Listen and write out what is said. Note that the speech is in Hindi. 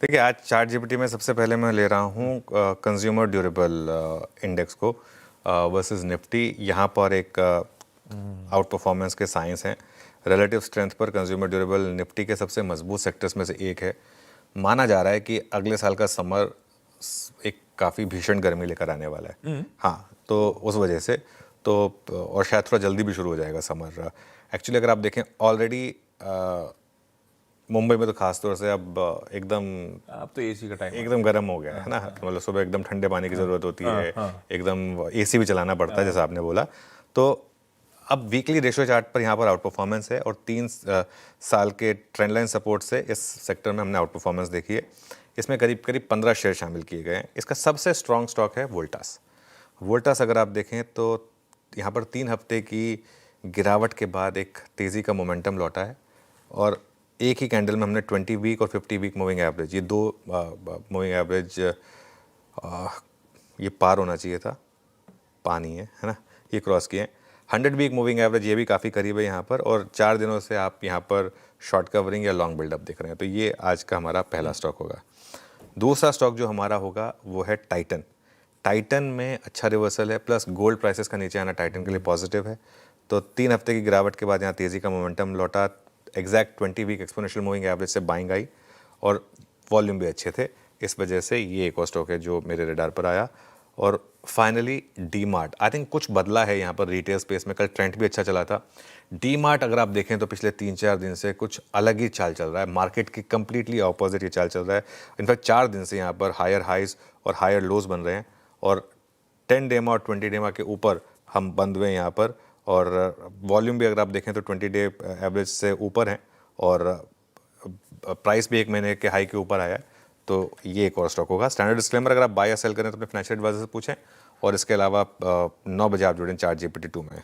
देखिए, आज चार्ट जीपीटी में सबसे पहले मैं ले रहा हूँ कंज्यूमर ड्यूरेबल इंडेक्स को वर्सेस निफ्टी। यहाँ पर एक आउट परफॉर्मेंस के साइंस हैं। रिलेटिव स्ट्रेंथ पर कंज्यूमर ड्यूरेबल निफ्टी के सबसे मजबूत सेक्टर्स में से एक है। माना जा रहा है कि अगले साल का समर एक काफ़ी भीषण गर्मी लेकर आने वाला है। हाँ, तो उस वजह से तो और शायद थोड़ा जल्दी भी शुरू हो जाएगा समर। एक्चुअली अगर आप देखें ऑलरेडी मुंबई में तो खास तौर से अब अब तो एसी का टाइम एकदम गर्म हो गया है ना। मतलब सुबह एकदम ठंडे पानी की ज़रूरत होती है, एकदम एसी भी चलाना पड़ता है जैसा आपने बोला। तो अब वीकली रेशियो चार्ट पर यहाँ पर आउट परफॉर्मेंस है और 3 साल के ट्रेंड लाइन सपोर्ट से इस सेक्टर में हमने आउट परफॉर्मेंस देखी है। इसमें करीब करीब 15 शेयर शामिल किए गए हैं। इसका सबसे स्ट्रॉन्ग स्टॉक है वोल्टास। वोल्टास अगर आप देखें तो यहाँ पर 3 हफ्ते की गिरावट के बाद एक तेज़ी का मोमेंटम लौटा है और एक ही कैंडल में हमने 20 वीक और 50 वीक मूविंग एवरेज, ये दो मूविंग एवरेज ये पार होना चाहिए था, पानी है ना, ये क्रॉस किए। 100 वीक मूविंग एवरेज ये भी काफ़ी करीब है यहाँ पर और 4 दिनों से आप यहाँ पर शॉर्ट कवरिंग या लॉन्ग बिल्डअप देख रहे हैं। तो ये आज का हमारा पहला स्टॉक होगा। दूसरा स्टॉक जो हमारा होगा वो है टाइटन। टाइटन में अच्छा रिवर्सल है, प्लस गोल्ड प्राइसेस का नीचे आना टाइटन के लिए पॉजिटिव है। तो 3 हफ्ते की गिरावट के बाद यहाँ तेज़ी का मोमेंटम लौटा। Exact 20 week exponential moving average से बाइंग आई और वॉल्यूम भी अच्छे थे। इस वजह से ये एक और स्टॉक है जो मेरे रडार पर आया। और finally D mart, I think कुछ बदला है यहाँ पर रिटेल स्पेस में। कल ट्रेंड भी अच्छा चला था। डी मार्ट अगर आप देखें तो पिछले 3-4 दिन से कुछ अलग ही चाल चल रहा है, मार्केट की कंप्लीटली ऑपोजिट ये चाल चल रहा है। इनफैक्ट 4 दिन से यहाँ पर हायर हाइज और हायर लोज बन रहे हैं और 10 डेमा और 20 डेमा के ऊपर हम बंद हुए यहाँ पर। और वॉल्यूम भी अगर आप देखें तो 20 डे एवरेज से ऊपर है और प्राइस भी 1 महीने के हाई के ऊपर आया है। तो ये एक और स्टॉक होगा। स्टैंडर्ड डिस्क्लेमर, अगर आप बाय या सेल करें तो अपने फाइनेंशियल एडवाइजर से पूछें और इसके अलावा 9 बजे आप जुड़ें चार्ट जीपीटी 2 में।